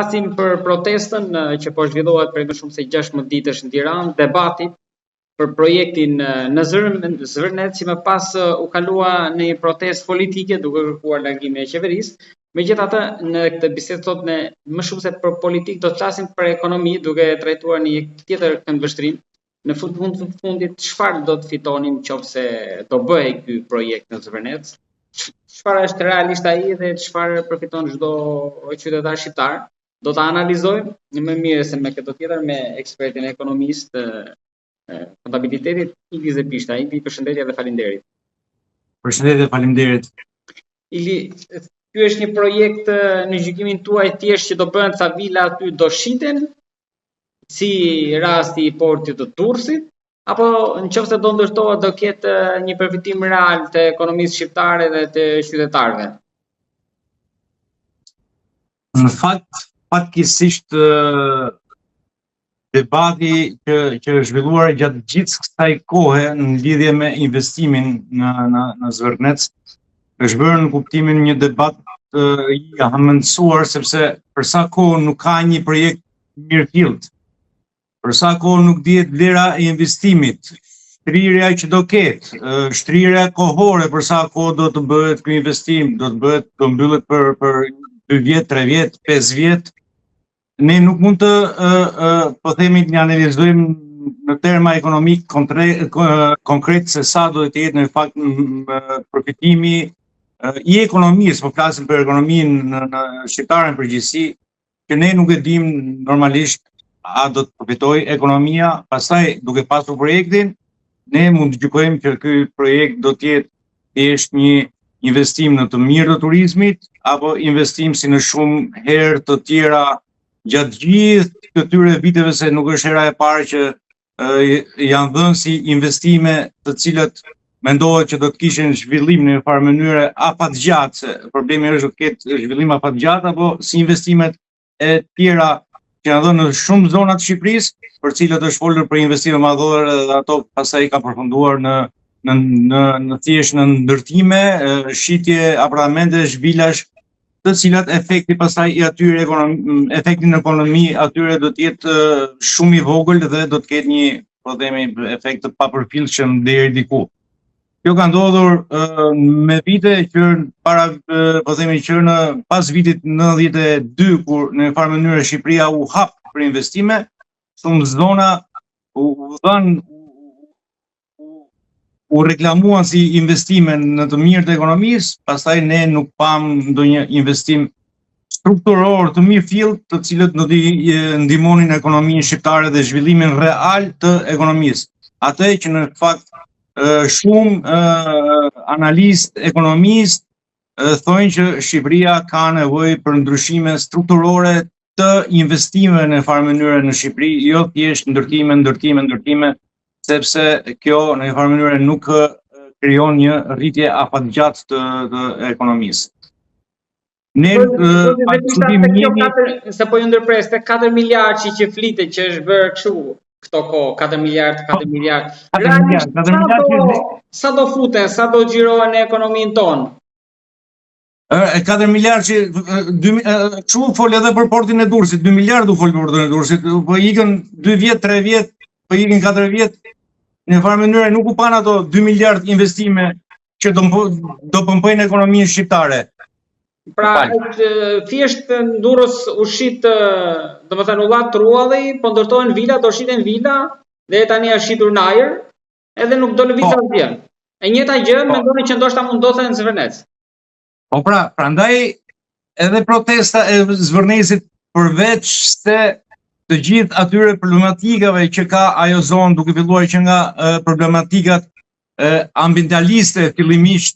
flasim për protestën që po zhvillohet për më shumë se 16 ditësh në Tiranë, debati për projektin në Zvërnet, si më pas u kalua në një protestë politike duke kërkuar largimin e qeverisë. Megjithatë, në këtë bisedë sot ne më shumë se për politikë do të flasim për ekonomi, duke trajtuar një tjetër këndvështrim. Në fundit, çfarë do të fitonim nëse do bëhej ky projekt në Zvërnet? Çfarë është realisht ai dhe çfarë përfiton çdo qytetar shqiptar? Do ta analizojmë më mirë se me këtë tjetër me ekspertin ekonomist kontabilitetit Ili Zepishta. Ili, përshëndetje dhe faleminderit. Përshëndetje, faleminderit. Ili, ky është një projekt në gjykimin tuaj thjesht që do bëhen ca vila aty do shiten, si rasti i portit të Durrësit, apo nëse do ndërtohet do ketë një përfitim real të ekonomisë shqiptare dhe të qytetarëve? Në fakt, fatkesisht debati që është zhvilluar gjatë gjithë kësaj kohe në lidhje me investimin në Zvërnec është bërë në kuptimin një debat i hamendësuar, sepse për sa kohë nuk ka një projekt mirëfillt, për sa kohë nuk dihet vlera e investimit, shtrirja që do ketë, shtrirja kohore për sa kohë do të bëhet ky investim, do mbyllet për 2 vjet, 3 vjet, 5 vjet. Ne nuk mund të po themi të analizojmë në terma ekonomik konkret se sa do të jetë në fakt përfitimi i ekonomisë, po flasim për ekonominë në shqiptare në përgjithësi, që ne nuk e dim normalisht a do të përfitojë ekonomia. Pastaj, duke pasur projektin, ne mund të gjykojmë që ky projekt do të jetë thjesht një investim në të mirë të turizmit, apo investim si në shumë herë të tjera gjatë gjithë këtyre viteve, se nuk është hera e parë që janë dhënë si investime të cilat mendohet që do të kishin zhvillim në një farë mënyre afatgjatë, se problemi është do të ketë zhvillim afatgjatë, apo si investimet e tjera që janë dhënë në shumë zona të Shqipërisë, për cilat është folur për investime madhore dhe ato pastaj ka përfunduar në thjesht në ndërtime, shitje apartamentesh, vilash, të cilat efekti pastaj i atyre efekti në ekonomi atyre do të jetë shumë i vogël dhe do të ketë një, po themi, efekt të papërfillshëm deri diku. Kjo ka ndodhur me vite që po themi që në pas vitit 92, kur në një farë mënyrë Shqipëria u hap për investime, shumë zona u reklamuan si investime në të mirë të ekonomisë, pastaj ne nuk pam ndonjë investim strukturor të mirëfillt, të cilët do të ndihmonin ekonominë shqiptare dhe zhvillimin real të ekonomisë. Atë që në fakt shumë analistë ekonomistë thonë që Shqipëria ka nevojë për ndryshime strukturore të investimeve në farë mënyrë në Shqipëri, jo thjesht ndërtime, sepse kjo në një farë mënyrë nuk krijon një rritje afatgjatë të ekonomisë. Ne se po ju ndërpres te 4 miliardë që flitet që është bërë kështu këto kohë, 4 miliardë. Sa do futen, sa do xhirohen në ekonominë tonë? 4 miliardë që kështu fol edhe për portin e Durrësit, 2 miliardë u fol për portin e Durrësit, po ikën 2 vjet, 3 vjet, po ikën 4 vjet. Në farë mënyrë nuk u pan ato 2 miliardë investime që do pëmpojnë ekonominë shqiptare. Pra, thjesht në Durrës u shit, domethënë u dha trualli, po ndërtohen vila, do shiten vila, dhe tani është shitur në ajër, edhe nuk do lëviz asgjë. E njëjta gjë mendoni që ndoshta mund ndodhte në Zvërnec. Po pra, prandaj edhe protesta e Zvërnecit, përveç se të gjithë atyre problematikave që ka ajo zonë, duke filluar që nga problematikat ambientaliste fillimisht,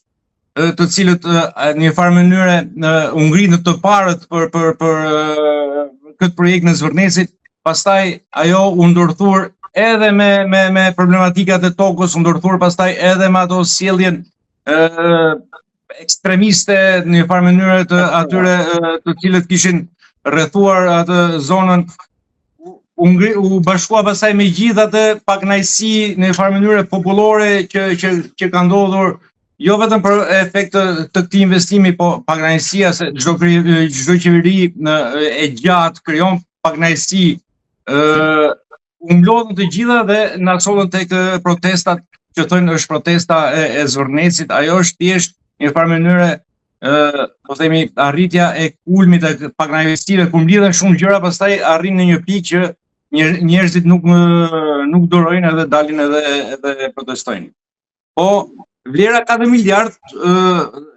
të cilët në një farë mënyre u ngritën të parët për këtë projekt në Zvërnecit, pastaj ajo u ndërthur edhe me problematikat e tokës, u ndërthur pastaj edhe me ato sjelljen ekstremiste në një farë mënyre të atyre të cilët kishin rrethuar atë zonën, u bashkua pastaj me gjithë atë pakënaqësi në një farë mënyre popullore që ka ndodhur jo vetëm për efekt të këtij investimi, po pagnajësia, se çdo qeveri e gjatë krijon pagnajësi, u mlodhën të gjitha dhe na solën tek protestat që thonë është protesta e Zvornecit. Ajo është thjesht në një farë mënyrë po themi arritja e kulmit të pagnajësive, kur mblidhen shumë gjëra, pastaj arrin në një pikë që njerëzit nuk durojnë edhe dalin edhe protestojnë. Po vlera 4 miliard,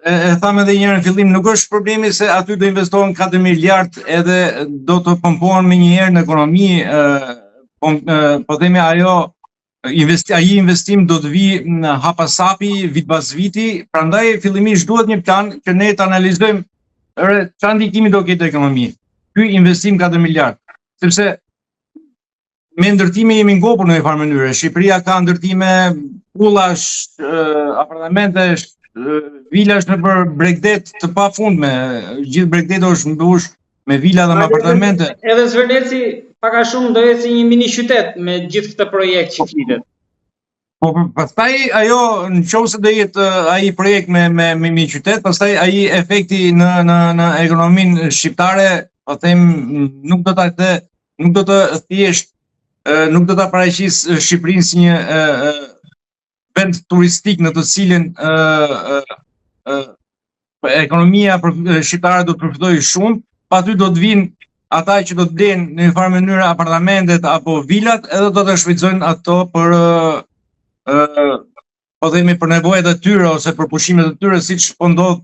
e thamë edhe një herë në fillim, nuk është problemi se aty do investohen 4 miliard edhe do të pompohen me një herë në ekonomi, po themi ai investim do të vi hapasapi vit pas viti, prandaj fillimisht duhet një plan që ne të analizojmë çfarë ndikimi do ketë ekonomi. Ky investim 4 miliard, sepse me ndërtime jemi ngopur në një farë mënyrë. Shqipëria ka ndërtime pullash, apartamentesh, vilash nëpër Bregdet të pafundme. Gjithë Bregdeti është mbush me vila dhe me apartamente. Edhe Zvërneci pak a shumë do jetë si një mini qytet me gjithë këtë projekt që flitet. Po pastaj ajo nëse do jetë ai projekt me mini qytet, pastaj ai efekti në ekonominë shqiptare, po them, nuk do të thjesht nuk do ta paraqis Shqipërinë si një vend turistik në të cilin ekonomia shqiptare do të përfitojë shumë, pa aty do të vinë ata që do të blejnë në një farë mënyrë apartamentet apo vilat, edhe do të shfrytëzojnë ato për po themi për nevojat e tyre ose për pushimet e tyre, siç po ndodh